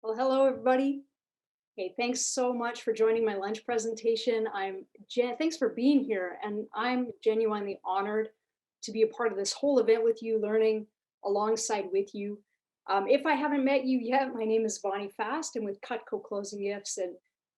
Well, hello, everybody. Hey, thanks so much for joining my lunch presentation. Thanks for being here, and I'm genuinely honored to be a part of this whole event with you, learning alongside with you. If I haven't met you yet, my name is Bonnie Fast, and with Cutco Closing Gifts, and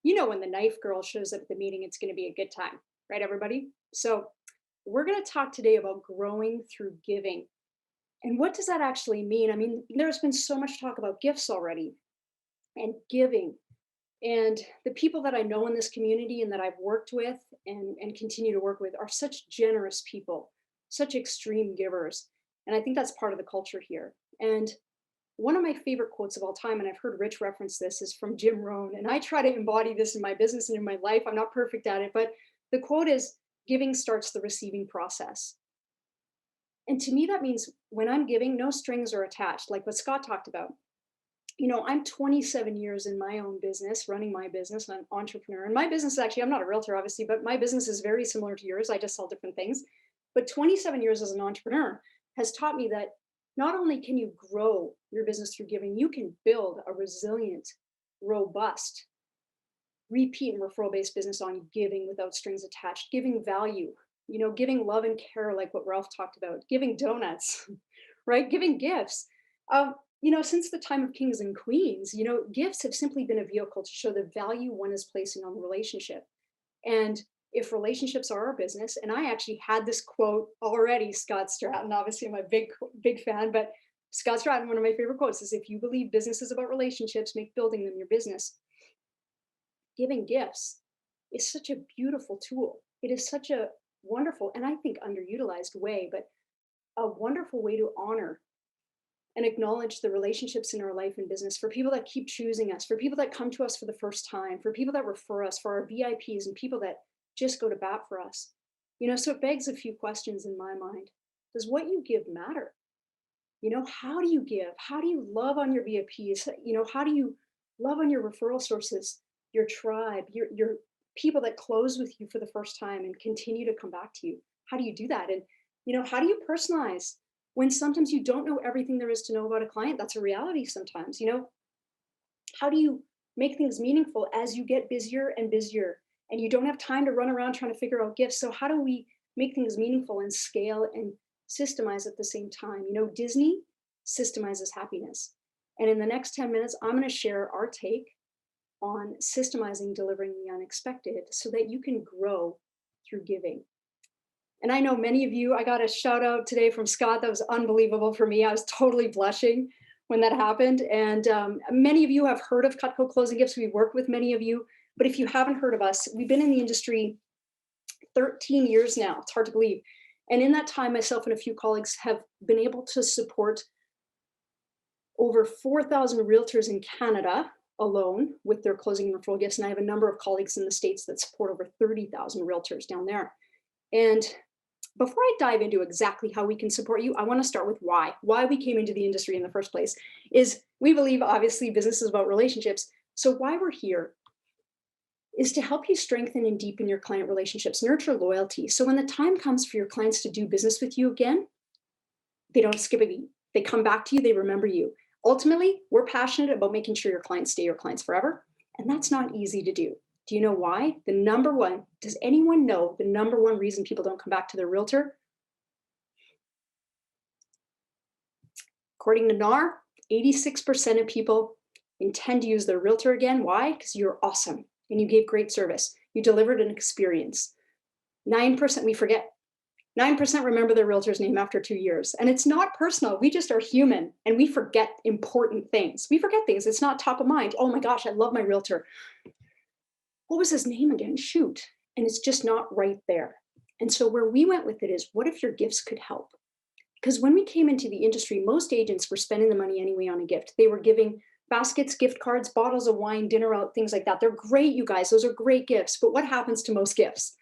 when the knife girl shows up at the meeting, it's going to be a good time, right, everybody? So, we're going to talk today about growing through giving. And what does that actually mean? I mean, there's been so much talk about gifts already and giving. And the people that I know in this community and that I've worked with and continue to work with are such generous people, such extreme givers. And I think that's part of the culture here. And one of my favorite quotes of all time, and I've heard Rich reference this, is from Jim Rohn. And I try to embody this in my business and in my life. I'm not perfect at it, but the quote is giving starts the receiving process. And to me, that means when I'm giving, no strings are attached, like what Scott talked about. I'm 27 years in my own business, running my business. I'm an entrepreneur. And my business, actually, I'm not a realtor, obviously, but my business is very similar to yours. I just sell different things. But 27 years as an entrepreneur has taught me that not only can you grow your business through giving, you can build a resilient, robust, repeat and referral based business on giving without strings attached, giving value, giving love and care, like what Ralph talked about, giving donuts, right? Giving gifts. Since the time of kings and queens, gifts have simply been a vehicle to show the value one is placing on the relationship. And if relationships are our business, and I actually had this quote already, Scott Stratton, obviously I'm a big fan, but Scott Stratton, one of my favorite quotes is, if you believe business is about relationships, make building them your business. Giving gifts is such a beautiful tool. It is such a wonderful, and I think underutilized way, but a wonderful way to honor and acknowledge the relationships in our life and business, for people that keep choosing us, for people that come to us for the first time, for people that refer us, for our VIPs and people that just go to bat for us. So it begs a few questions in my mind. Does what you give matter? How do you give? How do you love on your VIPs? How do you love on your referral sources, your tribe, your people that close with you for the first time and continue to come back to you? How do you do that? And how do you personalize when sometimes you don't know everything there is to know about a client? That's a reality sometimes. How do you make things meaningful as you get busier and busier and you don't have time to run around trying to figure out gifts? So how do we make things meaningful and scale and systemize at the same time? Disney systemizes happiness. And in the next 10 minutes, I'm going to share our take on systemizing delivering the unexpected so that you can grow through giving. And I know many of you, I got a shout out today from Scott. That was unbelievable for me. I was totally blushing when that happened. And many of you have heard of Cutco Closing Gifts. We work with many of you. But if you haven't heard of us, we've been in the industry 13 years now. It's hard to believe. And in that time, myself and a few colleagues have been able to support over 4,000 realtors in Canada alone with their closing and referral gifts. And I have a number of colleagues in the States that support over 30,000 realtors down there. And before I dive into exactly how we can support you, I want to start with why we came into the industry in the first place. Is we believe, obviously, business is about relationships. So why we're here is to help you strengthen and deepen your client relationships, nurture loyalty. So when the time comes for your clients to do business with you again, they don't skip a beat. They come back to you, they remember you. Ultimately, we're passionate about making sure your clients stay your clients forever. And that's not easy to do. Do you know why? Does anyone know the number one reason people don't come back to their realtor? According to NAR, 86% of people intend to use their realtor again. Why? Because you're awesome and you gave great service. You delivered an experience. 9%, we forget. 9% remember their realtor's name after 2 years. And it's not personal. We just are human and we forget important things. We forget things. It's not top of mind. Oh my gosh, I love my realtor. What was his name again? Shoot. And it's just not right there. And so where we went with it is, what if your gifts could help? Because when we came into the industry, most agents were spending the money anyway on a gift. They were giving baskets, gift cards, bottles of wine, dinner out, things like that. They're great, you guys. Those are great gifts. But what happens to most gifts?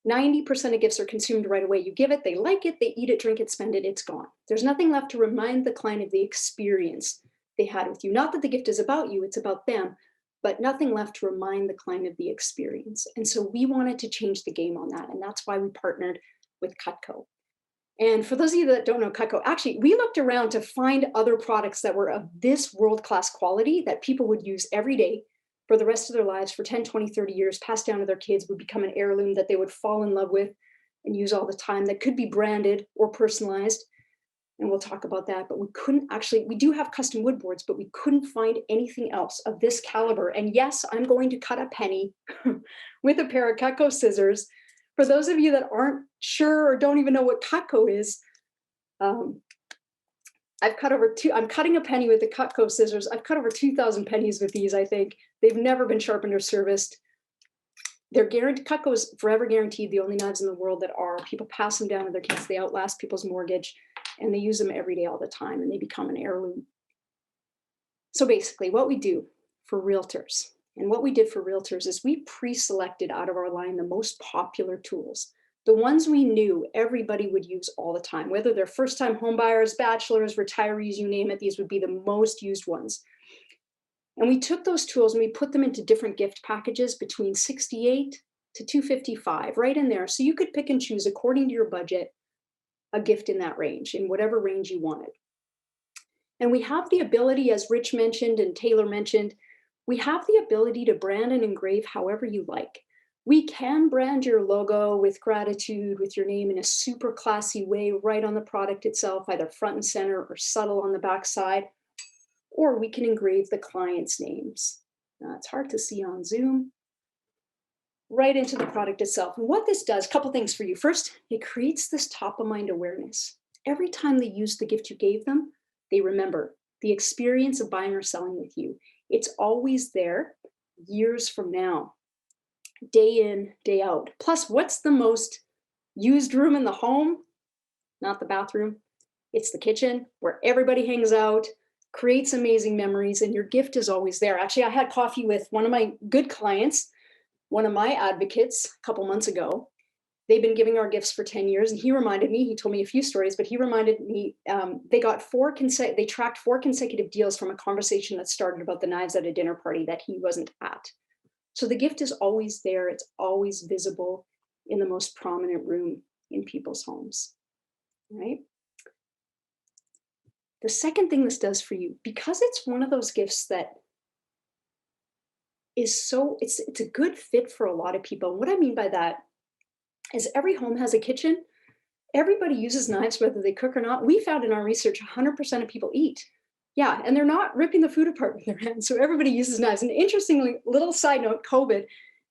90% of gifts are consumed right away. You give it, they like it, they eat it, drink it, spend it, it's gone. There's nothing left to remind the client of the experience they had with you. Not that the gift is about you, it's about them, but nothing left to remind the client of the experience. And so we wanted to change the game on that. And that's why we partnered with Cutco. And for those of you that don't know Cutco, actually, we looked around to find other products that were of this world-class quality that people would use every day for the rest of their lives for 10, 20, 30 years, passed down to their kids, would become an heirloom that they would fall in love with and use all the time, that could be branded or personalized. And we'll talk about that. But we couldn't actually, we do have custom wood boards, but we couldn't find anything else of this caliber. And yes, I'm going to cut a penny with a pair of Cutco scissors. For those of you that aren't sure or don't even know what Cutco is, um, I'm cutting a penny with the Cutco scissors. I've cut over 2,000 pennies with these, I think. They've never been sharpened or serviced. They're guaranteed, Cutco is forever guaranteed the only knives in the world that are. People pass them down to their kids, they outlast people's mortgage, and they use them every day all the time, and they become an heirloom. So basically, what we do for realtors, and what we did for realtors is we pre-selected out of our line the most popular tools, the ones we knew everybody would use all the time, whether they're first-time homebuyers, bachelors, retirees, you name it, these would be the most used ones. And we took those tools and we put them into different gift packages between 68 to 255, right in there. So you could pick and choose according to your budget, a gift in that range, in whatever range you wanted. And we have the ability, as Rich mentioned and Taylor mentioned, we have the ability to brand and engrave however you like. We can brand your logo with gratitude, with your name in a super classy way, right on the product itself, either front and center or subtle on the back side, or we can engrave the client's names. Now, it's hard to see on Zoom, right into the product itself. And what this does, a couple things for you. First, it creates this top of mind awareness. Every time they use the gift you gave them, they remember the experience of buying or selling with you. It's always there years from now, day in, day out. Plus, what's the most used room in the home? Not the bathroom, it's the kitchen where everybody hangs out, creates amazing memories, and your gift is always there. Actually, I had coffee with one of my good clients, one of my advocates a couple months ago. They've been giving our gifts for 10 years. And he reminded me, he told me a few stories, but he reminded me they tracked 4 consecutive deals from a conversation that started about the knives at a dinner party that he wasn't at. So the gift is always there. It's always visible in the most prominent room in people's homes, right? The second thing this does for you, because it's one of those gifts that is so, it's a good fit for a lot of people. What I mean by that is every home has a kitchen. Everybody uses knives, whether they cook or not. We found in our research 100% of people eat. Yeah, and they're not ripping the food apart with their hands. So everybody uses knives. And interestingly, little side note, COVID,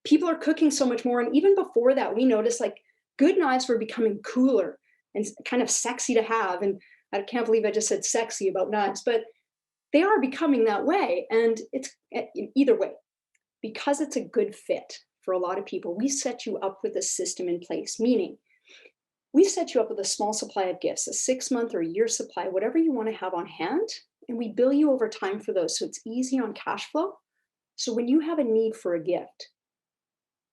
people are cooking so much more. And even before that, we noticed like good knives were becoming cooler and kind of sexy to have. And I can't believe I just said sexy about knives, but they are becoming that way. And it's either way, because it's a good fit for a lot of people, we set you up with a system in place, meaning we set you up with a small supply of gifts, a 6-month or a year supply, whatever you want to have on hand. And we bill you over time for those. So it's easy on cash flow. So when you have a need for a gift,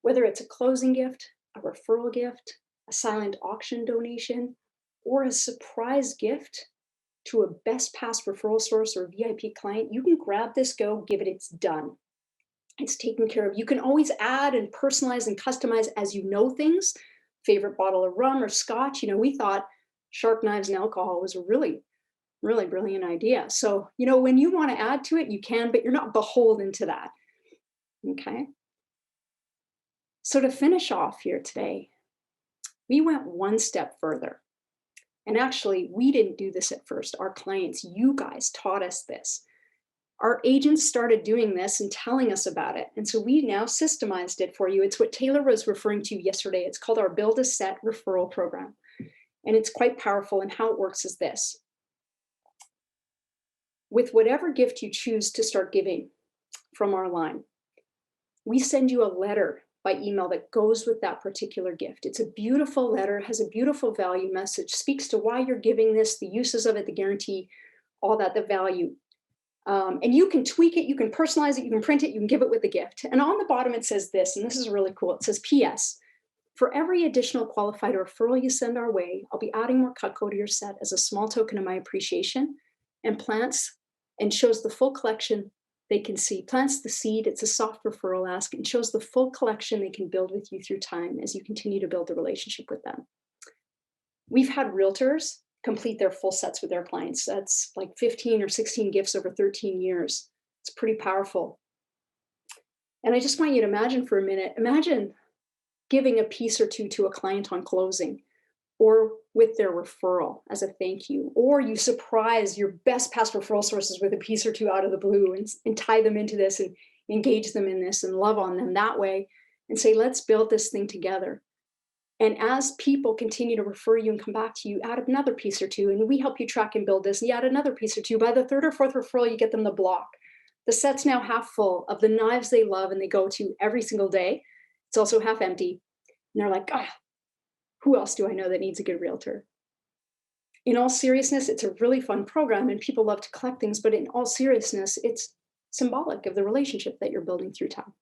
whether it's a closing gift, a referral gift, a silent auction donation, or a surprise gift to a best pass referral source or VIP client, you can grab this, go, give it, it's done. It's taken care of. You can always add and personalize and customize as you know things. Favorite bottle of rum or scotch. We thought sharp knives and alcohol was a really, really brilliant idea. So, when you want to add to it, you can, but you're not beholden to that. Okay. So to finish off here today, we went one step further. And actually, we didn't do this at first. Our clients, you guys taught us this. Our agents started doing this and telling us about it. And so we now systemized it for you. It's what Taylor was referring to yesterday. It's called our Build a Set referral program. And it's quite powerful. And how it works is this. With whatever gift you choose to start giving from our line, we send you a letter by email that goes with that particular gift. It's a beautiful letter, has a beautiful value message, speaks to why you're giving this, the uses of it, the guarantee, all that, the value. And you can tweak it, you can personalize it, you can print it, you can give it with the gift. And on the bottom, it says this, and this is really cool. It says, P.S. For every additional qualified referral you send our way, I'll be adding more Cutco to your set as a small token of my appreciation, and plants and shows the full collection they can see. Plants the seed, it's a soft referral ask, and shows the full collection they can build with you through time as you continue to build the relationship with them. We've had realtors complete their full sets with their clients. That's like 15 or 16 gifts over 13 years. It's pretty powerful. And I just want you to imagine for a minute, imagine giving a piece or two to a client on closing or with their referral as a thank you, or you surprise your best past referral sources with a piece or two out of the blue and tie them into this and engage them in this and love on them that way and say, let's build this thing together. And as people continue to refer you and come back to you, add another piece or two, and we help you track and build this. And you add another piece or two. By the third or fourth referral, you get them the block. The set's now half full of the knives they love and they go to every single day. It's also half empty. And they're like, ah, who else do I know that needs a good realtor? In all seriousness, it's a really fun program and people love to collect things, but in all seriousness, it's symbolic of the relationship that you're building through time.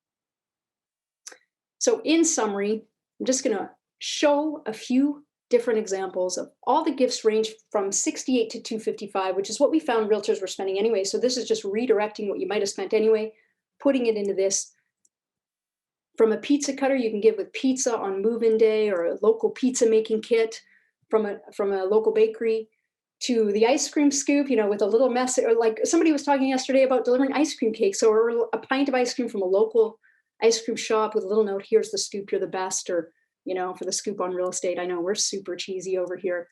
So, in summary, I'm just going to show a few different examples of all the gifts range from 68 to 255, which is what we found realtors were spending anyway. So, this is just redirecting what you might have spent anyway, putting it into this. From a pizza cutter, you can give with pizza on move-in day or a local pizza making kit from a local bakery to the ice cream scoop, with a little mess, or like somebody was talking yesterday about delivering ice cream cakes or a pint of ice cream from a local ice cream shop with a little note, here's the scoop, you're the best, or, for the scoop on real estate. I know we're super cheesy over here.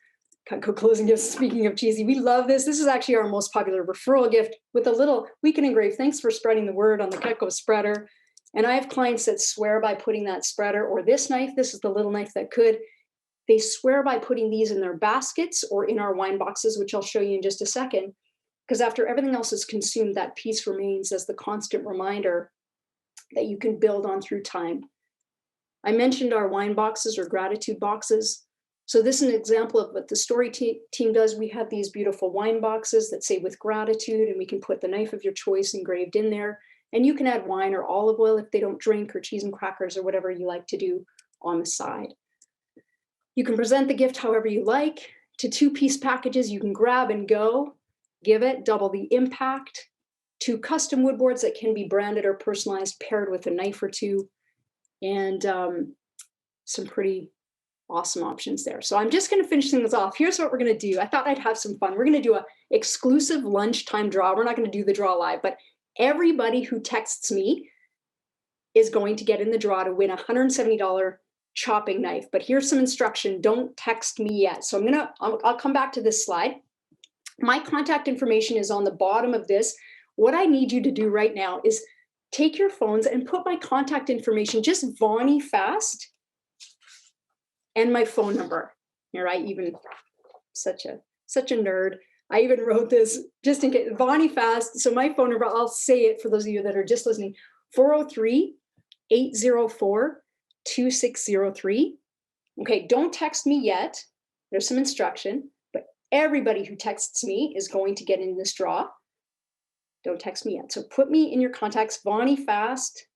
Cutco closing gifts. Speaking of cheesy, we love this. This is actually our most popular referral gift with a little, we can engrave, thanks for spreading the word on the Cutco spreader. And I have clients that swear by putting that spreader or this knife, this is the little knife that could, they swear by putting these in their baskets or in our wine boxes, which I'll show you in just a second, because after everything else is consumed, that piece remains as the constant reminder that you can build on through time. I mentioned our wine boxes or gratitude boxes. So this is an example of what the story team does. We have these beautiful wine boxes that say with gratitude, and we can put the knife of your choice engraved in there. And you can add wine or olive oil if they don't drink, or cheese and crackers or whatever you like to do on the side. You can present the gift however you like. To 2-piece packages, you can grab and go, give it, double the impact. To custom wood boards that can be branded or personalized, paired with a knife or two, and some pretty awesome options there. So I'm just going to finish things off. Here's what we're going to do. I thought I'd have some fun. We're going to do an exclusive lunchtime draw. We're not going to do the draw live, but everybody who texts me is going to get in the draw to win a $170 chopping knife. But here's some instruction. Don't text me yet. So I'll come back to this slide. My contact information is on the bottom of this. What I need you to do right now is take your phones and put my contact information, just Vonnie fast, and my phone number. Here, such a nerd. I even wrote this just in case, Vonnie fast. So my phone number, I'll say it for those of you that are just listening, 403-804-2603. Okay, don't text me yet. There's some instruction, but everybody who texts me is going to get in this draw. Don't text me yet. So put me in your contacts, Vonnie Fast,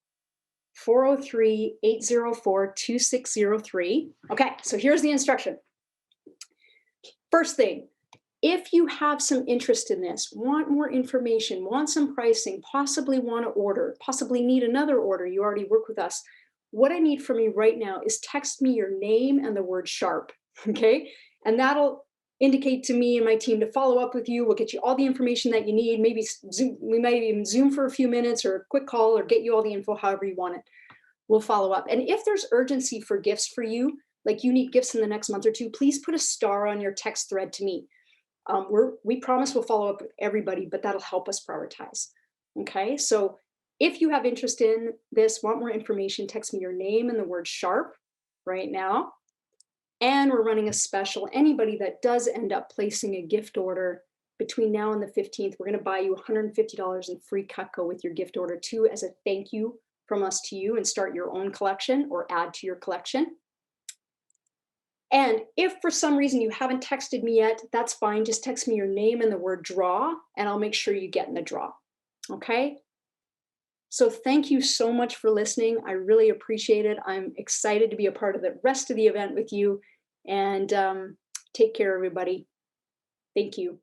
403-804-2603. Okay, so here's the instruction. First thing, if you have some interest in this, want more information, want some pricing, possibly want to order, possibly need another order, you already work with us, what I need from you right now is text me your name and the word sharp, okay? And that'll indicate to me and my team to follow up with you. We'll get you all the information that you need. Maybe Zoom, we might even Zoom for a few minutes or a quick call or get you all the info however you want it. We'll follow up. And if there's urgency for gifts for you, like you need gifts in the next month or two, please put a star on your text thread to me. We promise we'll follow up with everybody, but that'll help us prioritize. Okay, so if you have interest in this, want more information, text me your name and the word sharp right now. And we're running a special. Anybody that does end up placing a gift order between now and the 15th, we're going to buy you $150 in free Cutco with your gift order too, as a thank you from us to you, and start your own collection or add to your collection. And if for some reason you haven't texted me yet, that's fine. Just text me your name and the word draw, and I'll make sure you get in the draw. Okay? So thank you so much for listening. I really appreciate it. I'm excited to be a part of the rest of the event with you. And take care, everybody. Thank you.